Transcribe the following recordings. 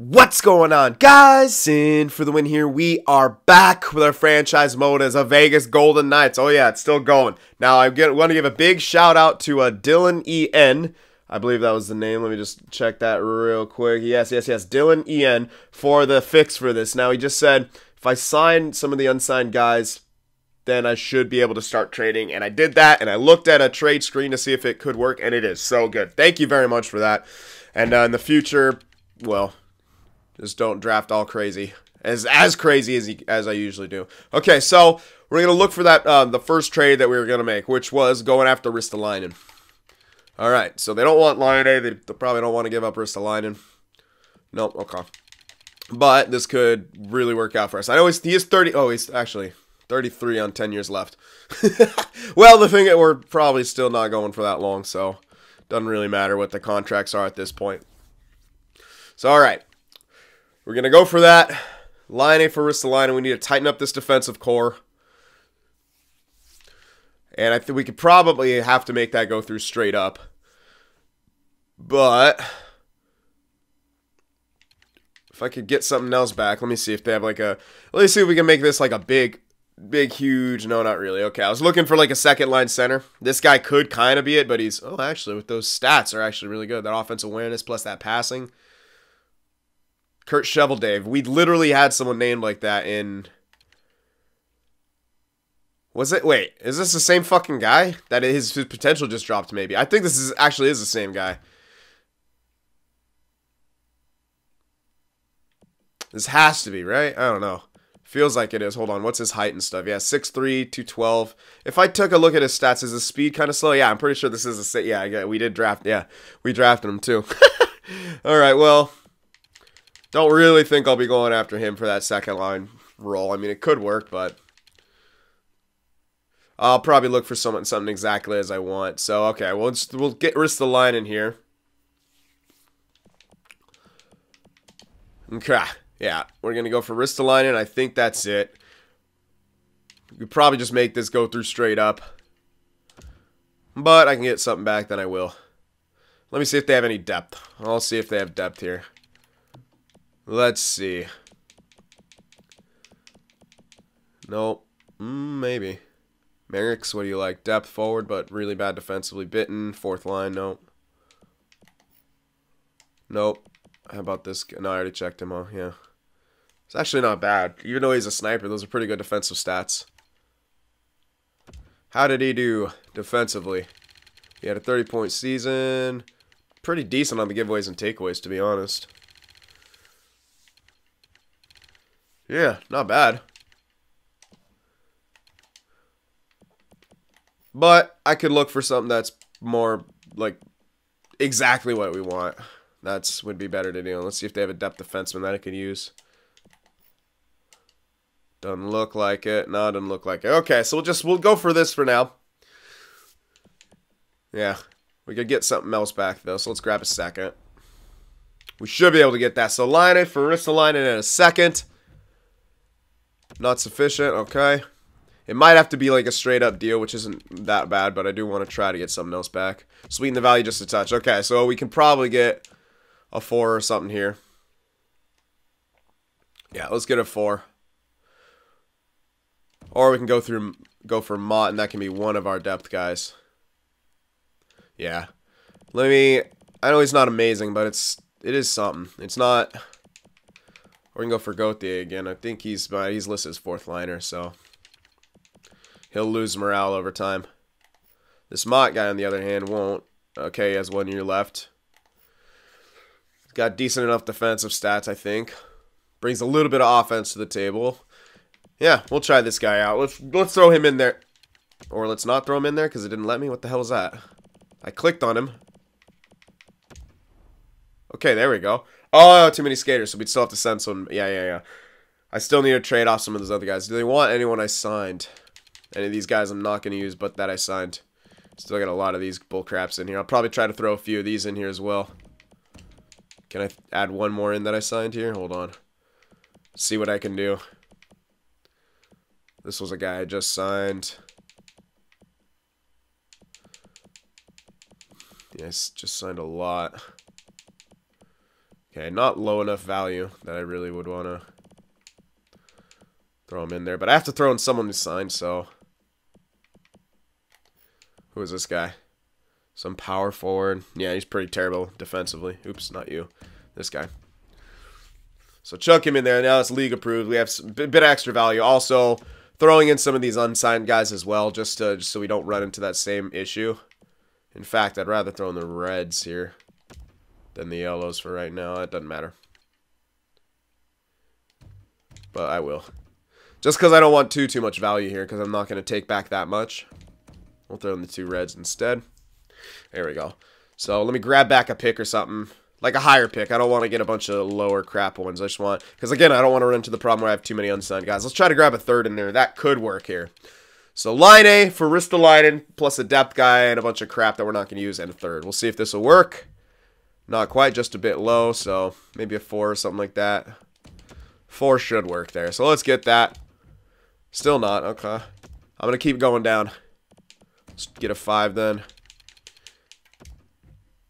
What's going on, guys? Sin for the win here. We are back with our franchise mode as a Vegas Golden Knights. Oh yeah, it's still going. Now I want to give a big shout out to Dylan EN. I believe that was the name. Let me just check that real quick. Yes. Dylan EN for the fix for this. Now he just said if I sign some of the unsigned guys, then I should be able to start trading. And I did that, and I looked at a trade screen to see if it could work, and it is so good. Thank you very much for that. And in the future, well, just don't draft all crazy. As crazy as I usually do. Okay, so we're going to look for that the first trade that we were going to make, which was going after Ristolainen. Alright, so they don't want Laine. They probably don't want to give up Ristolainen. Nope, okay. But this could really work out for us. I know he is 30. Oh, he's actually 33 on 10 years left. Well, the thing is, we're probably still not going for that long, so doesn't really matter what the contracts are at this point. So, alright. We're going to go for that. Laine for Ristolainen. We need to tighten up this defensive core. And I think we could probably have to make that go through straight up. But if I could get something else back, let me see if they have like a... Let me see if we can make this like a big, huge... No, not really. Okay, I was looking for like a second line center. This guy could kind of be it, but he's... Oh, actually, with those stats are actually really good. That offensive awareness plus that passing. Kurt Sheveldave. We literally had someone named like that in... Was it? Wait, is this the same fucking guy? That his potential just dropped maybe. I think this is actually the same guy. This has to be, right? I don't know. Feels like it is. Hold on, what's his height and stuff? Yeah, 6'3", 212. If I took a look at his stats, is his speed kind of slow? Yeah, I'm pretty sure this is the same. Yeah, we did draft. Yeah, we drafted him too. Alright, well... Don't really think I'll be going after him for that second line role. I mean, it could work, but... I'll probably look for something exactly as I want. So, okay, we'll get Ristolainen in here. Okay, yeah, we're going to go for Ristolainen. I think that's it. We could probably just make this go through straight up. But I can get something back, then I will. Let me see if they have any depth. I'll see if they have depth here. Let's see. Nope. Maybe. Merrick's, what do you like? Depth forward, but really bad defensively. Bitten, fourth line, nope. Nope. How about this? No, I already checked him out, yeah. It's actually not bad. Even though he's a sniper, those are pretty good defensive stats. How did he do defensively? He had a 30-point season. Pretty decent on the giveaways and takeaways, to be honest. Yeah, not bad. But I could look for something that's more, like, exactly what we want. That's would be better to do. Let's see if they have a depth defenseman that I could use. Doesn't look like it. No, doesn't look like it. Okay, so we'll go for this for now. Yeah, we could get something else back, though, so let's grab a second. We should be able to get that. So Laine for Ristolainen in a second. Not sufficient, okay. It might have to be like a straight up deal, which isn't that bad, but I do want to try to get something else back. Sweeten the value just a touch. Okay, so we can probably get a 4 or something here. Yeah, let's get a 4. Or we can go for Mott, and that can be one of our depth guys. Yeah. I know he's not amazing, but it is something. It's not. Or we can go for Gauthier again. I think he's listed as fourth liner, so he'll lose morale over time. This Mott guy, on the other hand, won't. Okay, he has 1 year left. He's got decent enough defensive stats, I think. Brings a little bit of offense to the table. Yeah, we'll try this guy out. Let's throw him in there. Or let's not throw him in there because it didn't let me. What the hell is that? I clicked on him. Okay, there we go. Oh, too many skaters, so we'd still have to send some. Yeah. I still need to trade off some of those other guys. Do they want anyone I signed? Any of these guys I'm not going to use, but that I signed. Still got a lot of these bullcraps in here. I'll probably try to throw a few of these in here as well. Can I add one more in that I signed here? Hold on. See what I can do. This was a guy I just signed. Yes, just signed a lot. Okay, not low enough value that I really would want to throw him in there. But I have to throw in someone who's signed, so... Who is this guy? Some power forward. Yeah, he's pretty terrible defensively. Oops, not you. This guy. So chuck him in there. Now it's league approved. We have a bit extra value. Also, throwing in some of these unsigned guys as well, just so we don't run into that same issue. In fact, I'd rather throw in the reds here than the yellows for right now. It doesn't matter. But I will. Just because I don't want too much value here, because I'm not going to take back that much. We'll throw in the 2 reds instead. There we go. So let me grab back a pick or something. Like a higher pick. I don't want to get a bunch of lower crap ones. I just want... Because again, I don't want to run into the problem where I have too many unsigned guys. Let's try to grab a 3rd in there. That could work here. So Laine for Ristolainen, plus a depth guy and a bunch of crap that we're not going to use, and a 3rd. We'll see if this will work. Not quite, just a bit low. So maybe a 4 or something like that. 4 should work there. So let's get that. Still not. Okay. I'm going to keep going down. Let's get a 5 then.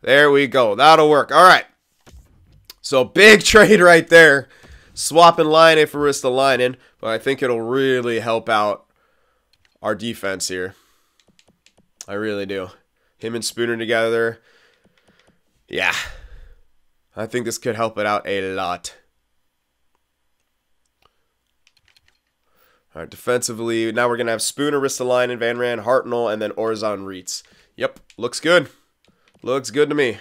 There we go. That'll work. All right. So big trade right there. Swapping Laine for Ristolainen. But I think it'll really help out our defense here. I really do. Him and Spooner together. Yeah. I think this could help it out a lot. All right, defensively, now we're going to have Spooner, Ristolainen, Van Raan, Hartnell, and then Orzon Reitz. Yep, looks good. Looks good to me.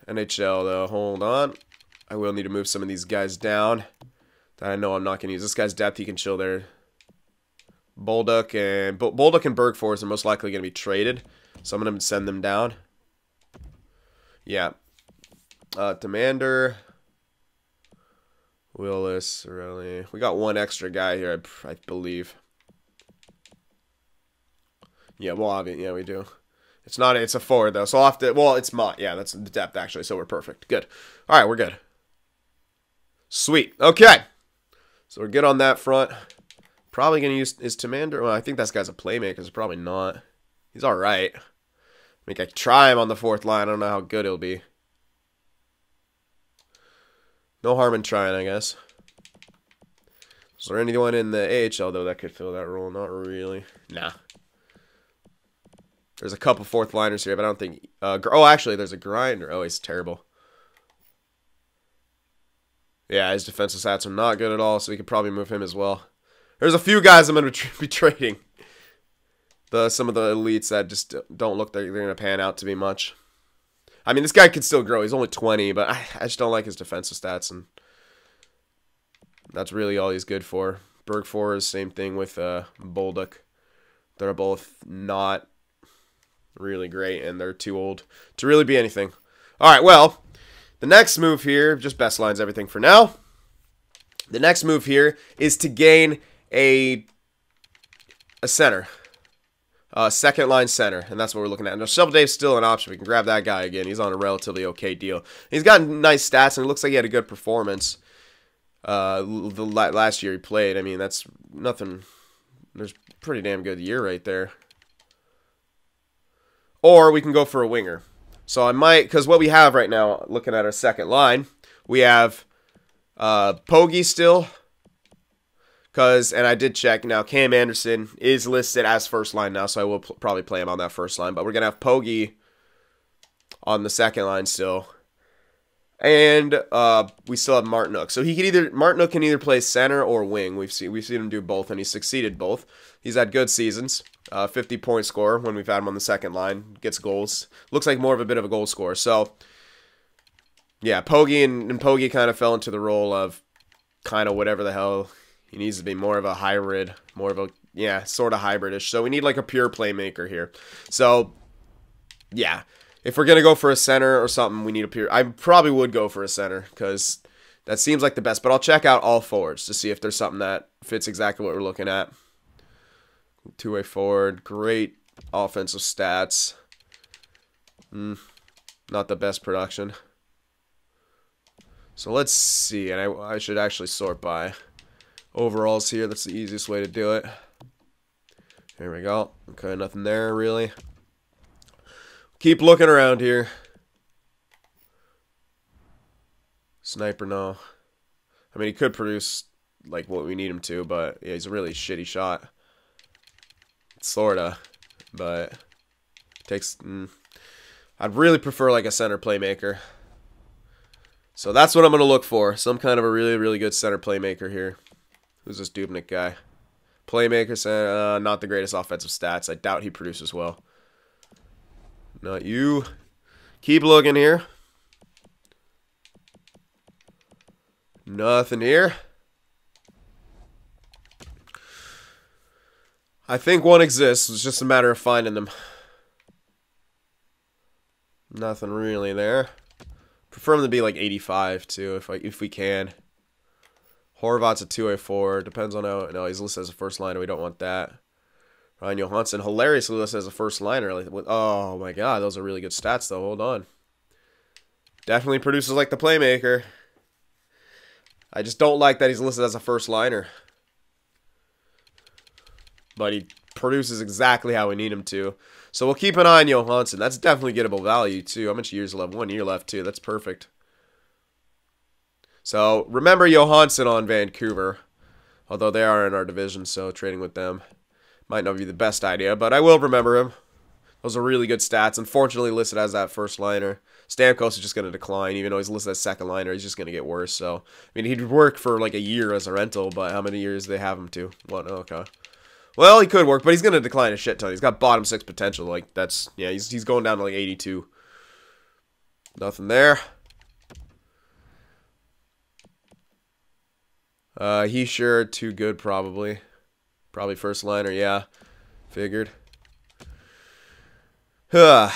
NHL, though. Hold on. I will need to move some of these guys down that I know I'm not going to use. This guy's depth, he can chill there. Bolduc and Bergfors are most likely going to be traded, so I'm going to send them down. Yeah. Demander... Willis, really. We got 1 extra guy here, I believe. Yeah, we'll have it. Yeah, we do. It's not. It's a forward though, so I'll have to. Well, it's Mott. Yeah, that's the depth actually. So we're perfect. Good. All right, we're good. Sweet. Okay. So we're good on that front. Probably gonna use Demander. Well, I think that guy's a playmaker. So probably not. He's all right. I mean, I could try him on the 4th line. I don't know how good he'll be. No harm in trying, I guess. Is there anyone in the AHL, though, that could fill that role? Not really. Nah. There's a couple 4th liners here, but I don't think... oh, actually, there's a grinder. Oh, he's terrible. Yeah, his defensive stats are not good at all, so we could probably move him as well. There's a few guys I'm going to be trading. Some of the elites that just don't look like they're going to pan out to be much. I mean, this guy can still grow. He's only 20, but I just don't like his defensive stats, and that's really all he's good for. Bergfors, same thing with Bolduc. They're both not really great, and they're too old to really be anything. All right, well, the next move here, just best lines everything for now. The next move here is to gain a center. 2nd line center, and that's what we're looking at. Now, Shovel Dave's still an option. We can grab that guy again. He's on a relatively okay deal. He's got nice stats, and it looks like he had a good performance last year he played. I mean, that's nothing. There's a pretty damn good year right there. Or we can go for a winger. So I might, because what we have right now, looking at our 2nd line, we have Pogge still. And I did check now, Cam Anderson is listed as 1st line now, so I will probably play him on that 1st line. But we're going to have Pogge on the 2nd line still. And we still have Martinook. So Martinook can either play center or wing. We've seen him do both, and he's succeeded both. He's had good seasons. 50-point scorer when we've had him on the 2nd line. Gets goals. Looks like more of a bit of a goal scorer. So, yeah, Pogge and Pogge kind of fell into the role of kind of whatever the hell. He needs to be more of a hybrid, more of a, yeah, sort of hybridish. So we need like a pure playmaker here. So, yeah, if we're going to go for a center or something, we need a pure. I probably would go for a center because that seems like the best. But I'll check out all forwards to see if there's something that fits exactly what we're looking at. 2-way forward, great offensive stats. Not the best production. So let's see, and I should actually sort by overalls here. That's the easiest way to do it. There we go. Okay, nothing there really. Keep looking around here. Sniper, no. I mean, he could produce like what we need him to, but yeah, he's a really shitty shot. Sorta, but takes. I'd really prefer like a center playmaker. So that's what I'm gonna look for. Some kind of a really, really good center playmaker here. Who's this Dubnik guy? Playmaker, not the greatest offensive stats. I doubt he produces well. Not you. Keep looking here. Nothing here. I think one exists. It's just a matter of finding them. Nothing really there. Prefer him to be like 85 too, if we can. Horvat's a 2A4. Depends on how. No, he's listed as a first liner. We don't want that. Ryan Johansson, hilariously listed as a first liner. Oh my god, those are really good stats though. Hold on. Definitely produces like the playmaker. I just don't like that he's listed as a first liner. But he produces exactly how we need him to. So we'll keep an eye on Johansson. That's definitely gettable value too. How much years left? 1 year left too. That's perfect. So remember Johansson on Vancouver. Although they are in our division, so trading with them might not be the best idea. But I will remember him. Those are really good stats. Unfortunately listed as that first liner. Stamkos is just going to decline. Even though he's listed as second liner, he's just going to get worse. So, I mean, he'd work for like a year as a rental. But how many years do they have him to? What? Okay. Well, he could work, but he's going to decline a shit ton. He's got bottom 6 potential. Like, that's, yeah, he's going down to like 82. Nothing there. He's sure too good, probably. Probably first liner, yeah. Figured. Alright,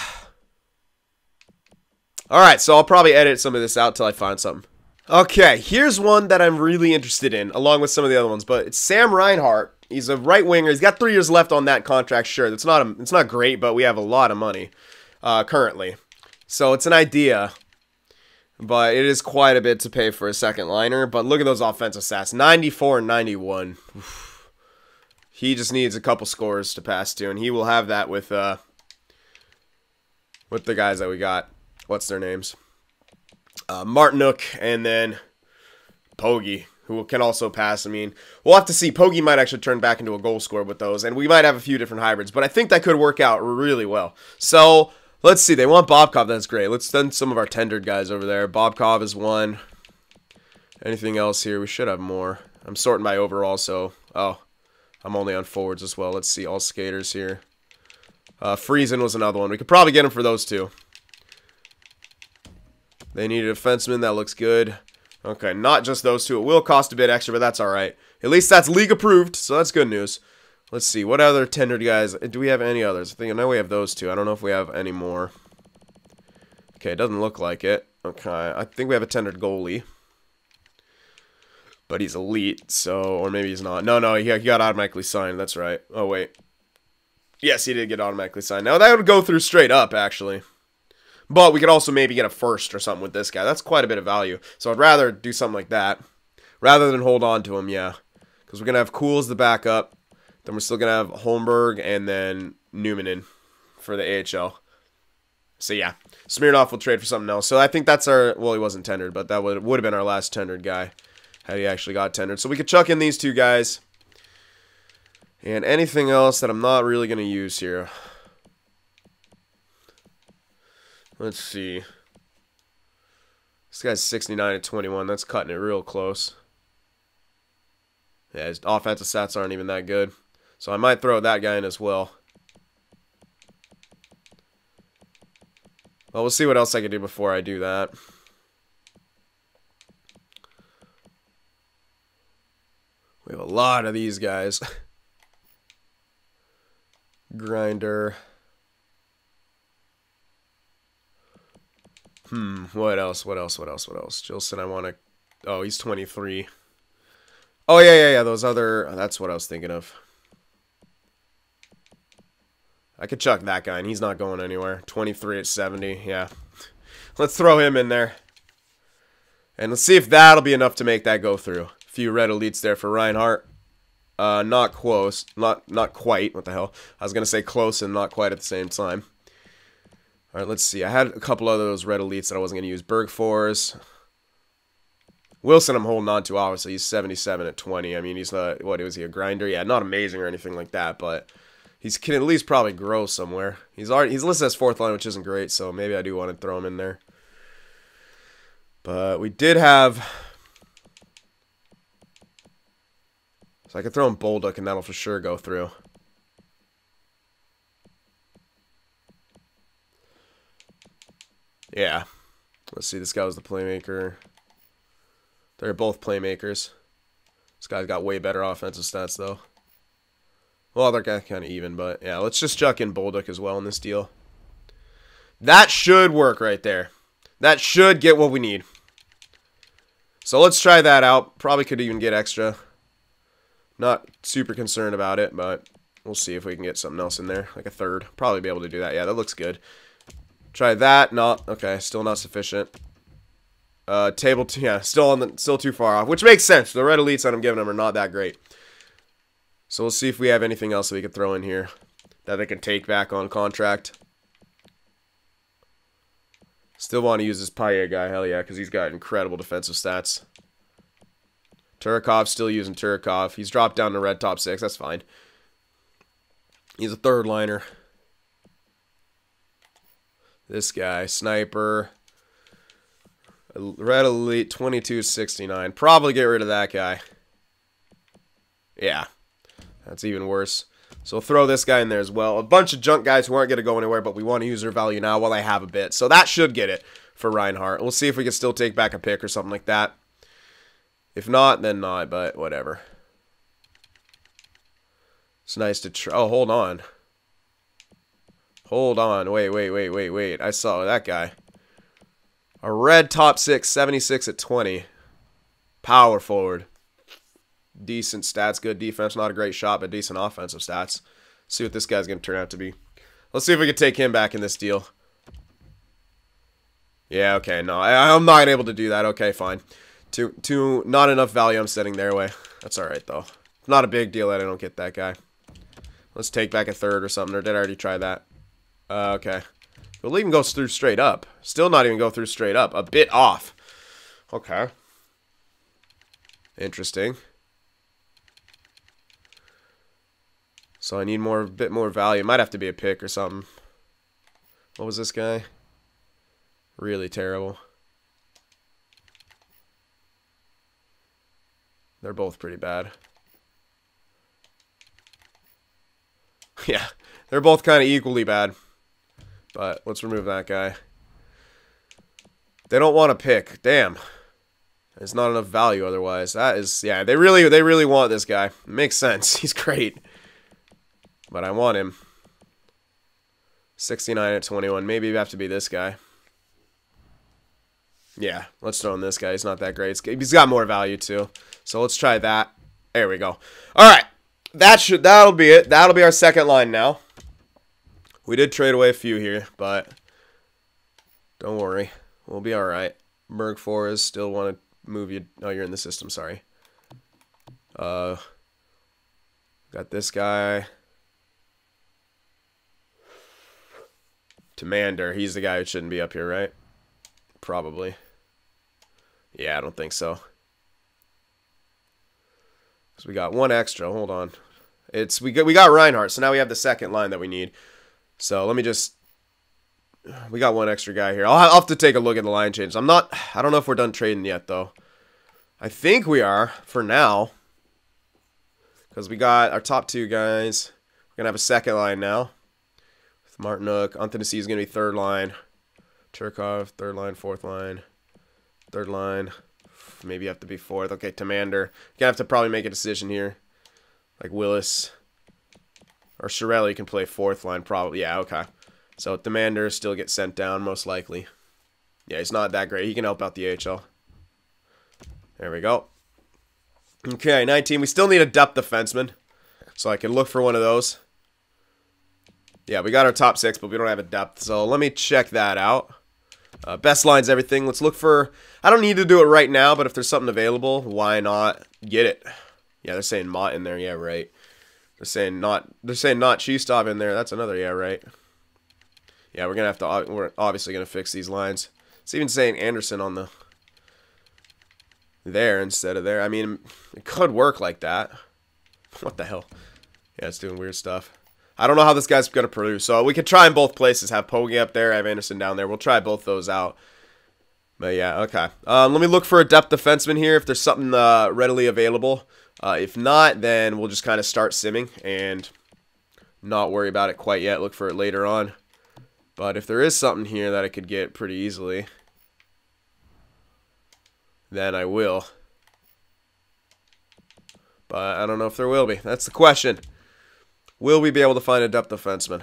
so I'll probably edit some of this out till I find something. Okay, here's one that I'm really interested in, along with some of the other ones, but it's Sam Reinhart. He's a right winger. He's got 3 years left on that contract. Sure, it's not great, but we have a lot of money currently. So it's an idea, but it is quite a bit to pay for a second liner. But look at those offensive stats: 94 and 91. Oof. He just needs a couple scores to pass to, and he will have that with the guys that we got. What's their names? Martinuk and then Pogge, who can also pass. I mean, we'll have to see. Pogge might actually turn back into a goal scorer with those, and we might have a few different hybrids, but I think that could work out really well. So, let's see. They want Bobkov. That's great. Let's send some of our tendered guys over there. Bobkov is one. Anything else here? We should have more. I'm sorting by overall, so... Oh, I'm only on forwards as well. Let's see. All skaters here. Friesen was another one. We could probably get him for those two. They need a defenseman. That looks good. Okay, not just those two. It will cost a bit extra, but that's alright. At least that's league approved, so that's good news. Let's see. What other tendered guys? Do we have any others? I know we have those two. I don't know if we have any more. Okay, it doesn't look like it. Okay, I think we have a tendered goalie. But he's elite, so... Or maybe he's not. No, he got automatically signed. That's right. Oh, wait. Yes, he did get automatically signed. Now, that would go through straight up, actually. But we could also maybe get a first or something with this guy. That's quite a bit of value. So I'd rather do something like that. Rather than hold on to him, yeah. Because we're going to have Kuhl as the backup. Then we're still going to have Holmberg and then Newman in for the AHL. So yeah. Smirnoff will trade for something else. So I think that's our... Well, he wasn't tendered, but that would have been our last tendered guy. Had he actually got tendered. So we could chuck in these two guys. And anything else that I'm not really going to use here. Let's see. This guy's 69 at 21. That's cutting it real close. Yeah, his offensive stats aren't even that good. So I might throw that guy in as well. Well, we'll see what else I can do before I do that. We have a lot of these guys. Grinder. What else? Jilson, I want to... Oh, he's 23. Oh, yeah. Those other... That's what I was thinking of. I could chuck that guy, and he's not going anywhere. 23 at 70, yeah. Let's throw him in there. And let's see if that'll be enough to make that go through. A few red elites there for Reinhardt. Not close. Not quite. What the hell? I was going to say close and not quite at the same time. Alright, let's see. I had a couple of those red elites that I wasn't going to use. Bergfors. Wilson I'm holding on to, obviously. He's 77 at 20. I mean, he's not, what, was he a grinder? Yeah, not amazing or anything like that, but he can at least probably grow somewhere. He's listed as 4th line, which isn't great, so maybe I do want to throw him in there. But we did have... So I could throw in Bolduc, and that'll for sure go through. Yeah. Let's see, this guy was the playmaker. They're both playmakers. This guy's got way better offensive stats, though. Well, they're kind of even, but yeah, let's just chuck in Bolduc as well in this deal. That should work right there. That should get what we need. So let's try that out. Probably could even get extra. Not super concerned about it, but we'll see if we can get something else in there, like a 3rd. Probably be able to do that. Yeah, that looks good. Try that. Not okay. Still not sufficient. Table 2. Yeah, still too far off, which makes sense. The red elites that I'm giving them are not that great. So we'll see if we have anything else that we can throw in here that they can take back on contract. Still want to use this Paille guy. Hell yeah, because he's got incredible defensive stats. Turikov, still using Turikov. He's dropped down to red top 6. That's fine. He's a 3rd liner. This guy, sniper. Red elite, 2269. Probably get rid of that guy. Yeah. That's even worse. So we'll throw this guy in there as well. A bunch of junk guys who aren't going to go anywhere, but we want to use their value now while I have a bit. So that should get it for Reinhart. We'll see if we can still take back a pick or something like that. If not, then not, but whatever. It's nice to try. Oh, hold on. Hold on. Wait. I saw that guy. A red top 6, 76 at 20. Power forward. Decent stats, good defense, not a great shot, but decent offensive stats. See what this guy's going to turn out to be. Let's see if we can take him back in this deal. Yeah, okay, no, I'm not able to do that. Okay, fine. Not enough value I'm setting their way. That's all right, though. Not a big deal that I don't get that guy. Let's take back a 3rd or something, or did I already try that? Okay. We'll even go through straight up. Still not even go through straight up. A bit off. Okay. Interesting. So I need a bit more value. Might have to be a pick or something. What was this guy? Really terrible. They're both pretty bad. Yeah, they're both kind of equally bad. But let's remove that guy. They don't want to pick. Damn. There's not enough value otherwise. That is, yeah, they really want this guy. It makes sense. He's great. But I want him. 69 at 21. Maybe you have to be this guy. Yeah, let's throw in this guy. He's not that great. He's got more value too. So let's try that. There we go. All right. That'll be it. That'll be our second line now. We did trade away a few here, but don't worry. We'll be all right. Berg Forrest, still want to move you. Oh, you're in the system. Sorry. Got this guy. Tamander. He's the guy who shouldn't be up here, right? Probably. Yeah, I don't think so. So we got one extra. Hold on. We got Reinhart, so now we have the second line that we need. So let me just... We got one extra guy here. I'll have to take a look at the line change. I don't know if we're done trading yet, though. I think we are, for now. Because we got our top 2 guys. We're going to have a second line now. With Martinuk. Anthony is going to be 3rd line. Turkov, 3rd line, 4th line. 3rd line. Maybe you have to be 4th. Okay, Tamander. You're going to have to probably make a decision here. Like Willis. Or Chiarelli can play 4th line, probably. Yeah, okay. So Tamander still gets sent down, most likely. Yeah, he's not that great. He can help out the AHL. There we go. Okay, 19. We still need a depth defenseman. So I can look for one of those. Yeah, we got our top 6, but we don't have a depth. So let me check that out. Best lines, everything. Let's look for... I don't need to do it right now, but if there's something available, why not get it? Yeah, they're saying Mott in there. Yeah, right. They're saying not Cheestov in there. That's another yeah, right. Yeah, we're going to have to... We're obviously going to fix these lines. It's even saying Anderson on the... there instead of there. I mean, it could work like that. What the hell? Yeah, it's doing weird stuff. I don't know how this guy's going to produce. So we could try in both places. Have Pogge up there, have Anderson down there. We'll try both those out. But yeah, okay. Let me look for a depth defenseman here if there's something readily available. If not, then we'll just kind of start simming and not worry about it quite yet. Look for it later on. But if there is something here that I could get pretty easily, then I will. But I don't know if there will be. That's the question. Will we be able to find a depth defenseman?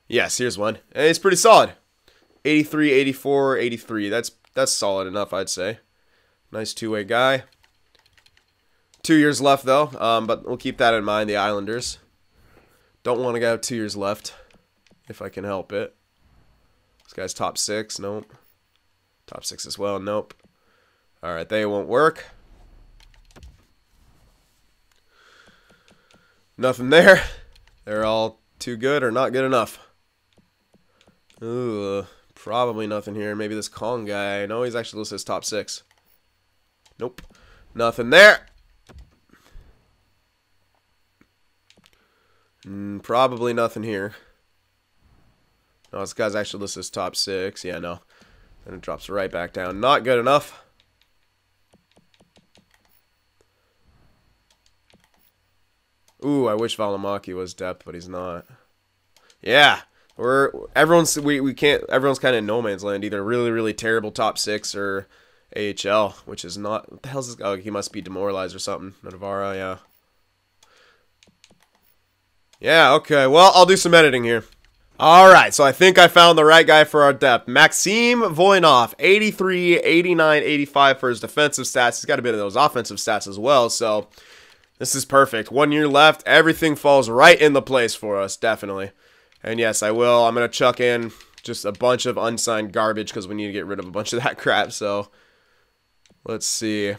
Yes, here's one. And it's pretty solid. 83, 84, 83. That's solid enough, I'd say. Nice two-way guy. 2 years left, though. But we'll keep that in mind, the Islanders. Don't want to go 2 years left, if I can help it. This guy's top 6. Nope. Top 6 as well. Nope. Alright, they won't work. Nothing there. They're all too good or not good enough. Ooh, probably nothing here. Maybe this Kong guy. No, he's actually listed as top 6. Nope. Nothing there. Probably nothing here. No, this guy's actually listed as top 6. Yeah, no. Then it drops right back down. Not good enough. Ooh, I wish Valimaki was depth, but he's not. Yeah. Everyone's kind of in no man's land, either really, really terrible top 6 or AHL, which is not. What the hell's this guy? Oh, he must be demoralized or something. Navarra, yeah. Yeah, okay. Well, I'll do some editing here. Alright, so I think I found the right guy for our depth. Maxim Voinov, 83, 89, 85 for his defensive stats. He's got a bit of those offensive stats as well, so this is perfect. 1 year left. Everything falls right into place for us, definitely. And yes, I will. I'm going to chuck in just a bunch of unsigned garbage because we need to get rid of a bunch of that crap. So, let's see.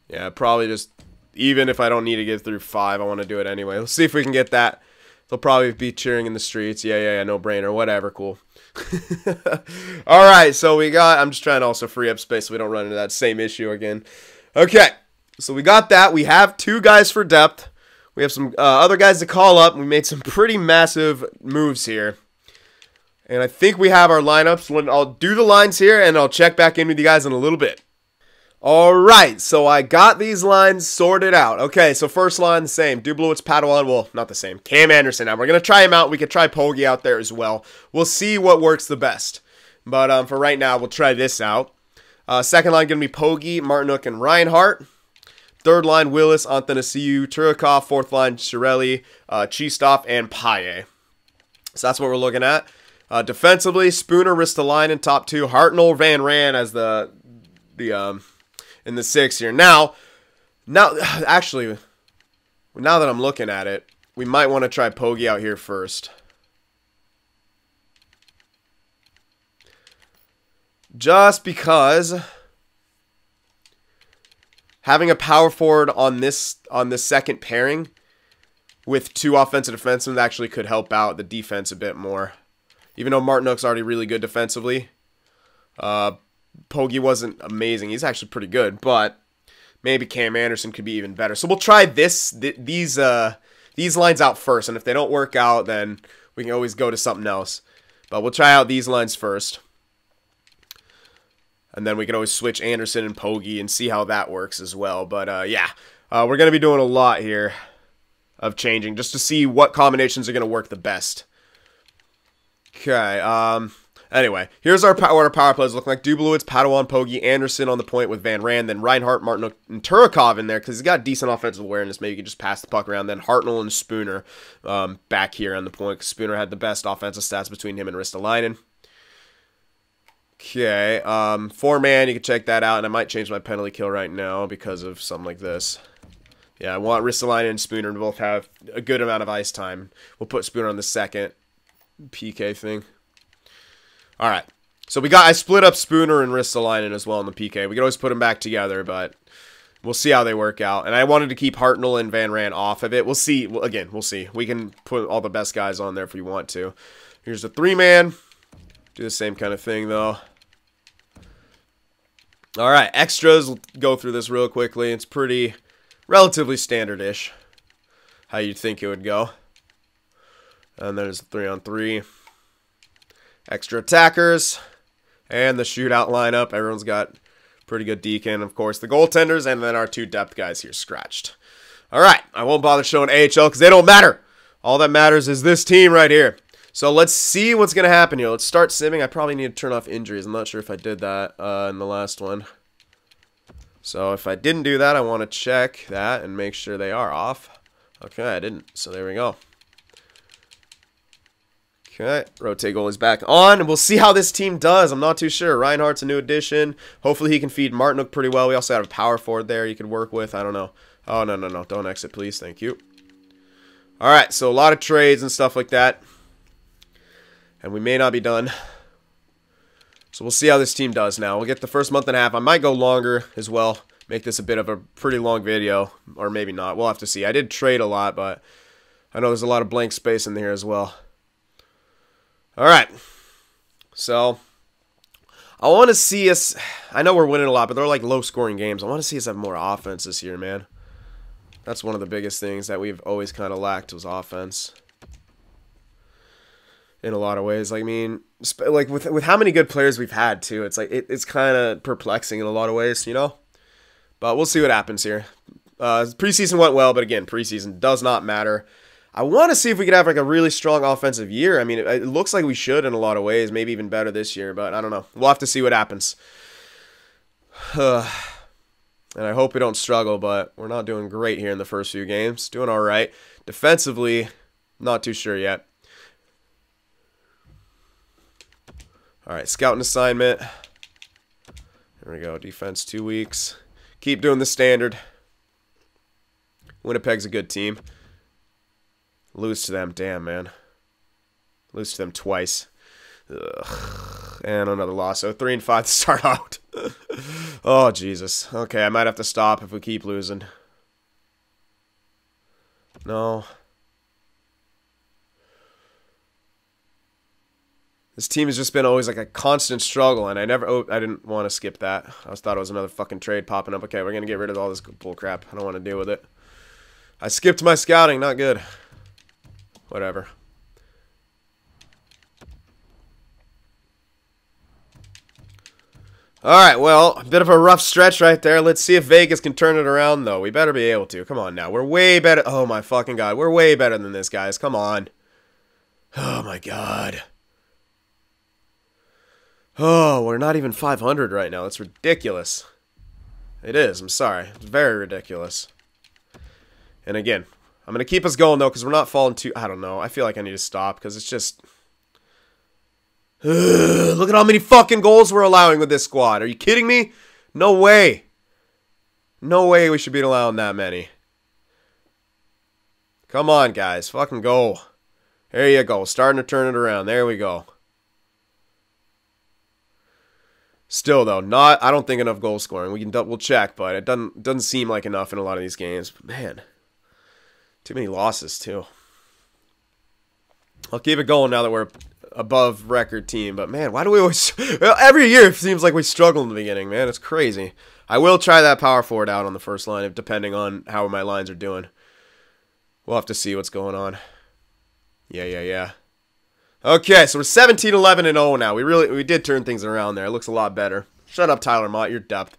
Yeah, probably just, even if I don't need to get through 5, I want to do it anyway. Let's see if we can get that. They'll probably be cheering in the streets. Yeah, no brainer. Whatever, cool. Alright, so we got, I'm just trying to also free up space so we don't run into that same issue again. Okay, so we got that. We have 2 guys for depth. We have some other guys to call up. We made some pretty massive moves here. And I think we have our lineups. I'll do the lines here, and I'll check back in with you guys in a little bit. Alright, so I got these lines sorted out. Okay, so first line, the same. Dublowitz, Padawan, well, not the same. Cam Anderson. Now, we're going to try him out. We could try Pogge out there as well. We'll see what works the best. But for right now, we'll try this out. Second line going to be Pogge, Martinook, and Reinhart. Third line, Willis, Antanasiu, Turikov. Fourth line, Chiarelli, Chistov, and Paille. So that's what we're looking at. Defensively, Spooner, Ristolainen, top 2. Hartnell, Van Raan as in the 6 here. Now, actually, now that I'm looking at it, we might want to try Pogge out here first. Just because having a power forward on this second pairing with 2 offensive defensemen actually could help out the defense a bit more. Even though Martinook's already really good defensively, Pogge wasn't amazing. He's actually pretty good, but maybe Cam Anderson could be even better. So we'll try these lines out first, and if they don't work out, then we can always go to something else. But we'll try out these lines first. And then we can always switch Anderson and Pogge and see how that works as well. But yeah, we're going to be doing a lot here of changing just to see what combinations are going to work the best. Okay, anyway, here's what our power plays look like. Dublowitz, Padawan, Pogge, Anderson on the point with Van Raan, then Reinhart, Martinook, and Turikov in there because he's got decent offensive awareness. Maybe you can just pass the puck around. Then Hartnell and Spooner back here on the point because Spooner had the best offensive stats between him and Ristolainen. Okay, 4-man, you can check that out, and I might change my penalty kill right now because of something like this. Yeah, I want Ristolainen and Spooner to both have a good amount of ice time. We'll put Spooner on the second PK thing. Alright, so I split up Spooner and Ristolainen as well in the PK. We can always put them back together, but we'll see how they work out. And I wanted to keep Hartnell and Van Raan off of it. We'll see. Again, we'll see. We can put all the best guys on there if we want to. Here's the 3-man. Do the same kind of thing, though. All right, extras. We'll go through this real quickly. It's pretty relatively standard-ish how you'd think it would go. And there's 3-on-3. Extra attackers. And the shootout lineup. Everyone's got pretty good deacon. Of course, the goaltenders. And then our 2 depth guys here scratched. All right, I won't bother showing AHL because they don't matter. All that matters is this team right here. So let's see what's going to happen here. Let's start simming. I probably need to turn off injuries. I'm not sure if I did that in the last one. So if I didn't do that, I want to check that and make sure they are off. Okay, I didn't. So there we go. Okay, rotate goalies back on, and we'll see how this team does. I'm not too sure. Reinhardt's a new addition. Hopefully he can feed Martinook pretty well. We also have a power forward there you could work with. I don't know. Oh, no. Don't exit, please. Thank you. All right, so a lot of trades and stuff like that. And we may not be done. So we'll see how this team does now. We'll get the first month and a half. I might go longer as well. Make this a bit of a pretty long video. Or maybe not. We'll have to see. I did trade a lot, but I know there's a lot of blank space in here as well. Alright. So, I want to see us... I know we're winning a lot, but they're like low-scoring games. I want to see us have more offense this year, man. That's one of the biggest things that we've always kind of lacked was offense. In a lot of ways. Like, I mean, like with how many good players we've had too, it's like it's kind of perplexing in a lot of ways, you know. But we'll see what happens here. Preseason went well, but again, preseason does not matter. I want to see if we could have like a really strong offensive year. I mean, it looks like we should in a lot of ways, maybe even better this year. But I don't know. We'll have to see what happens. And I hope we don't struggle, but we're not doing great here in the first few games. Doing all right defensively. Not too sure yet. Alright, scouting assignment. There we go. Defense 2 weeks. Keep doing the standard. Winnipeg's a good team. Lose to them. Damn, man. Lose to them twice. Ugh. And another loss. So 3-5 to start out. Oh, Jesus. Okay, I might have to stop if we keep losing. No. This team has just been always like a constant struggle, and I didn't want to skip that. I thought it was another fucking trade popping up. Okay, we're going to get rid of all this bull crap. I don't want to deal with it. I skipped my scouting. Not good. Whatever. Alright, well, a bit of a rough stretch right there. Let's see if Vegas can turn it around, though. We better be able to. Come on now. We're way better. Oh, my fucking God. We're way better than this, guys. Come on. Oh, my God. Oh, we're not even 500 right now. That's ridiculous. It is. I'm sorry. It's very ridiculous. And again, I'm going to keep us going, though, because we're not falling too... I don't know. I feel like I need to stop, because it's just... Look at how many fucking goals we're allowing with this squad. Are you kidding me? No way. No way we should be allowing that many. Come on, guys. Fucking go. There you go. Starting to turn it around. There we go. Still, though, I don't think enough goal scoring. We can double check, but it doesn't seem like enough in a lot of these games. But man, too many losses, too. I'll keep it going now that we're above record team. But man, why do we always... Well, every year it seems like we struggle in the beginning, man. It's crazy. I will try that power forward out on the first line, depending on how my lines are doing. We'll have to see what's going on. Yeah. Okay, so we're 17-11-0 now. We did turn things around there. It looks a lot better. Shut up, Tyler Mott. Your depth.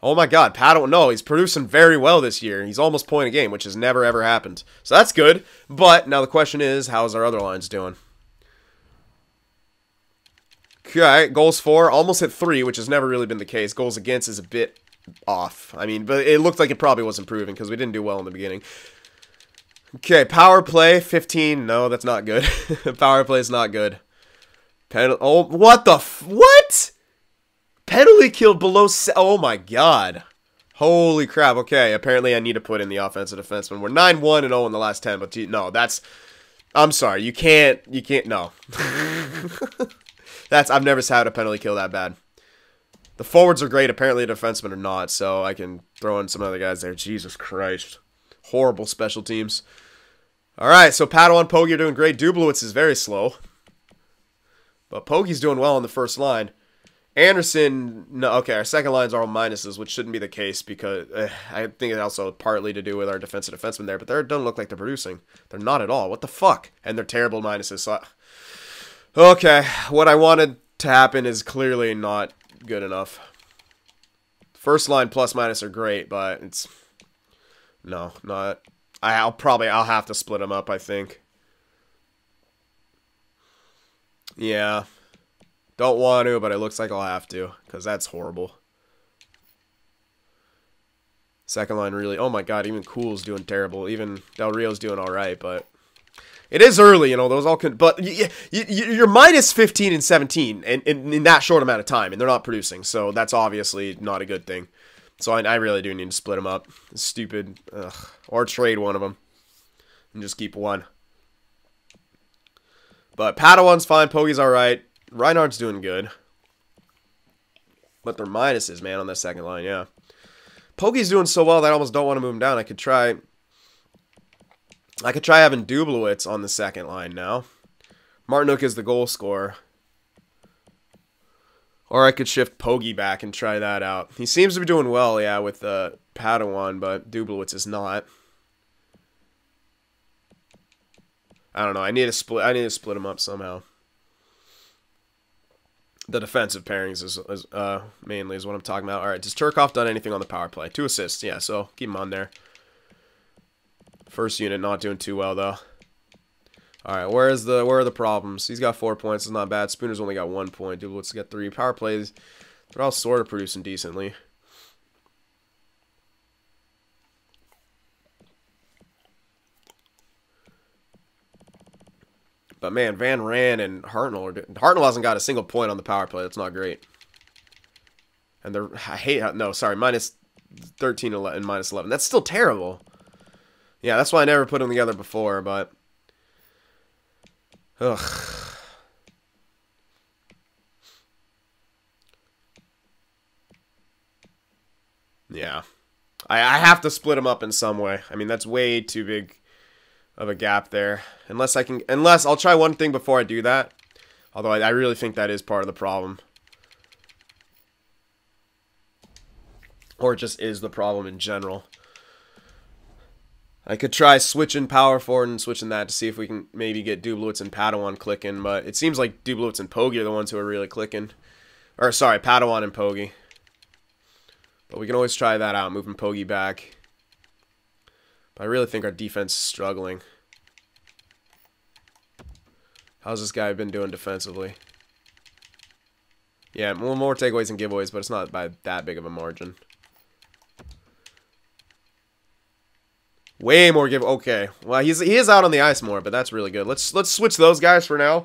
Oh my God, no, he's producing very well this year. He's almost point a game, which has never ever happened. So that's good. But now the question is, how's our other lines doing? Okay, goals for, almost hit 3, which has never really been the case. Goals against is a bit off. I mean, but it looked like it probably was improving because we didn't do well in the beginning. Okay, power play, 15. No, that's not good. Power play is not good. Oh, what the what? Penalty killed below... Oh, my God. Holy crap. Okay, apparently I need to put in the offensive defenseman. We're 9-1-0 in the last 10, but no, that's... I'm sorry, you can't, no. I've never had a penalty kill that bad. The forwards are great, apparently the defensemen are not, so I can throw in some other guys there. Jesus Christ. Horrible special teams. Alright, so Paddle and Pogge are doing great. Dublowitz is very slow. But Pogge's doing well on the first line. Anderson, no, okay, our second lines are all minuses, which shouldn't be the case because I think it's also partly to do with our defensive defensemen there, but they don't look like they're producing. They're not at all. What the fuck? And they're terrible minuses. So okay, what I wanted to happen is clearly not good enough. First line plus minus are great, but it's no, not. I'll have to split them up, I think. Yeah. Don't want to, but it looks like I'll have to, because that's horrible. Second line really... Oh my god, even Cool's doing terrible. Even Del Rio's doing alright, but... It is early, you know, those all can... But you're minus 15 and 17 in that short amount of time, and they're not producing, so that's obviously not a good thing. So I really do need to split them up. It's stupid. Ugh. Or trade one of them. And just keep one. But Padawan's fine, Poggy's alright. Reinhardt's doing good. But they're minuses, man, on that second line, yeah. Poggy's doing so well that I almost don't want to move him down. I could try having Dublowitz on the second line now. Martinook is the goal scorer. Or I could shift Poggy back and try that out. He seems to be doing well, yeah, with Padawan, but Dublowitz is not. I don't know. I need to split him up somehow. The defensive pairings is mainly is what I'm talking about. All right, does Turkov done anything on the power play? 2 assists, yeah, so keep him on there. First unit not doing too well, though. All right, where are the problems? He's got 4 points. It's not bad. Spooner's only got 1 point. Dublowitz got 3. Power plays, they're all sort of producing decently. But man, Van Raan and Hartnell hasn't got a single point on the power play. That's not great. And they're minus 13 and minus 11. That's still terrible. Yeah, that's why I never put them together before. But ugh. Yeah, I have to split them up in some way. I mean, that's way too big of a gap there. Unless I'll try one thing before I do that. Although I really think that is part of the problem. Or it just is the problem in general. I could try switching power forward and switching that to see if we can maybe get Dublowitz and Padawan clicking. But it seems like Dublowitz and Poggy are the ones who are really clicking. Or sorry, Padawan and Poggy. But we can always try that out, moving Poggy back. But I really think our defense is struggling. How's this guy been doing defensively? Yeah, more takeaways and giveaways, but it's not by that big of a margin. Way more give. Okay, well he is out on the ice more, but that's really good. Let's switch those guys for now.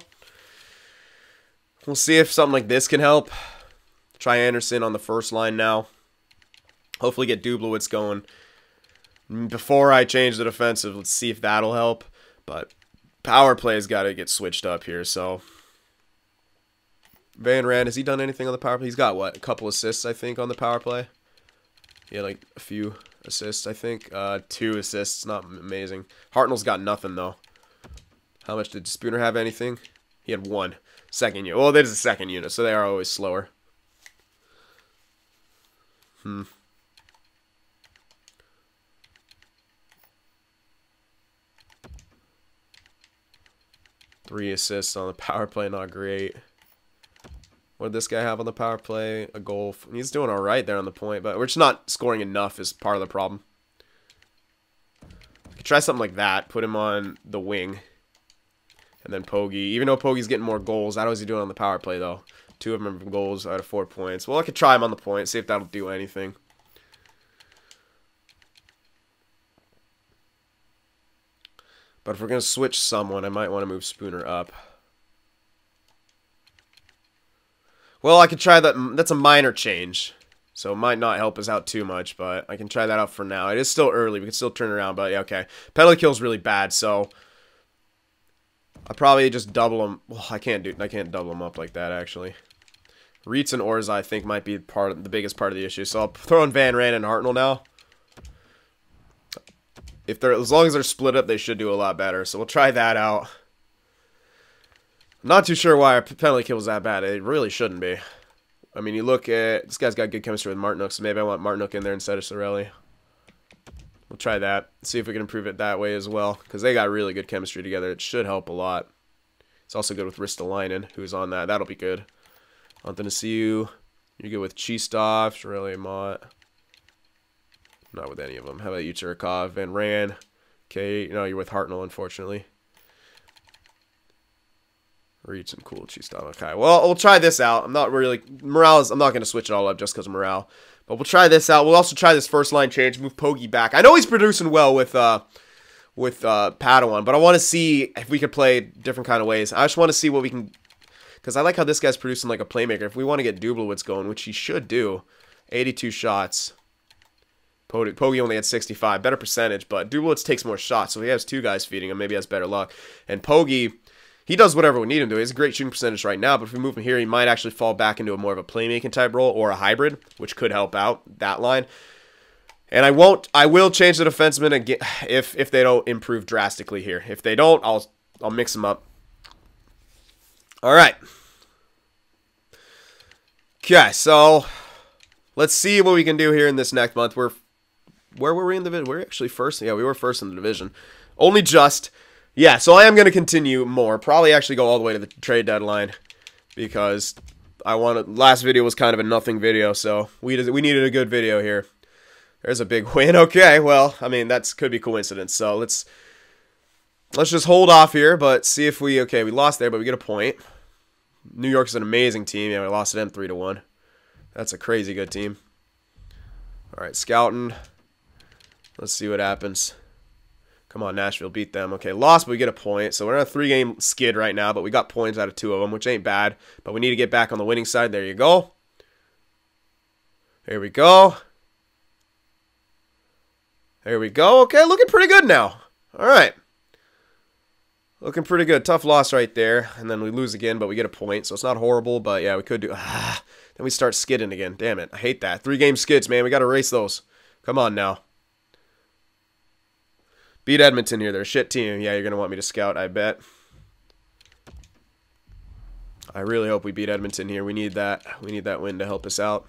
We'll see if something like this can help. Try Anderson on the first line now. Hopefully get Dublowitz going. Before I change the defensive, let's see if that'll help. But power play's got to get switched up here. So Van Raan, has he done anything on the power play? He's got what, a couple assists I think on the power play. He had like a few assists I think. 2 assists, not amazing. Hartnell's got nothing though. How much did Spooner have? Anything? He had 1. Second unit. Well, that is a second unit, so they are always slower. 3 assists on the power play, not great. What did this guy have on the power play? A goal. He's doing all right there on the point, but we're just not scoring enough is part of the problem. I could try something like that. Put him on the wing. And then Poggy. Even though Poggy's getting more goals, how is he doing on the power play, though? 2 of them are goals out of 4 points. Well, I could try him on the point, see if that'll do anything. But if we're going to switch someone, I might want to move Spooner up. Well, I could try that. That's a minor change. So it might not help us out too much, but I can try that out for now. It is still early. We can still turn around, but yeah, okay. Penalty kill's really bad, so I'll probably just double them. Well, I can't double them up like that, actually. Reitz and Orza, I think, might be the biggest part of the issue. So I'll throw in Van Raan and Hartnell now. As long as they're split up, they should do a lot better. So we'll try that out. I'm not too sure why our penalty kill was that bad. It really shouldn't be. I mean, you look at this guy's got good chemistry with Martinook, so maybe I want Martinook in there instead of Cirelli. We'll try that. See if we can improve it that way as well, because they got really good chemistry together. It should help a lot. It's also good with Ristolainen, who's on that. That'll be good. Antanasiu. You're good with Chistov, Cirelli, Mott. Not with any of them. How about you, Chirikov, Van Ran? Okay, no, you're with Hartnell, unfortunately. Reach and cool Chistov. Okay, well, we'll try this out. I'm not really... Morale I'm not going to switch it all up just because of morale. But we'll try this out. We'll also try this first line change. Move Pogge back. I know he's producing well with Padawan, but I want to see if we could play different kind of ways. I just want to see what we can... Because I like how this guy's producing like a playmaker. If we want to get Dublowitz going, which he should do, 82 shots. Pogge only had 65. Better percentage, but Dublowitz takes more shots, so he has two guys feeding him. Maybe he has better luck. And Pogge... He does whatever we need him to. He has a great shooting percentage right now, but if we move him here, he might actually fall back into a more of a playmaking type role or a hybrid, which could help out that line. And I will change the defenseman again if they don't improve drastically here. If they don't, I'll mix them up. All right. Okay, so let's see what we can do here in this next month. Where were we in the division? We're actually first. Yeah, we were first in the division. Only just. Yeah, so I am going to continue more. Probably actually go all the way to the trade deadline because last video was kind of a nothing video, so we needed a good video here. There's a big win. Okay, well, I mean, that could be coincidence. So let's just hold off here, but see if we lost there, but we get a point. New York's an amazing team. Yeah, we lost to them 3-1. That's a crazy good team. All right, scouting. Let's see what happens. Come on, Nashville, beat them. Okay, lost, but we get a point. So we're on a 3-game skid right now, but we got points out of 2 of them, which ain't bad. But we need to get back on the winning side. There you go. There we go. There we go. Okay, looking pretty good now. All right. Looking pretty good. Tough loss right there. And then we lose again, but we get a point. So it's not horrible, but yeah, we could do... Then we start skidding again. Damn it. I hate that. 3-game skids, man. We got to erase those. Come on now. Beat Edmonton here. They're a shit team. Yeah, you're going to want me to scout, I bet. I really hope we beat Edmonton here. We need that. We need that win to help us out.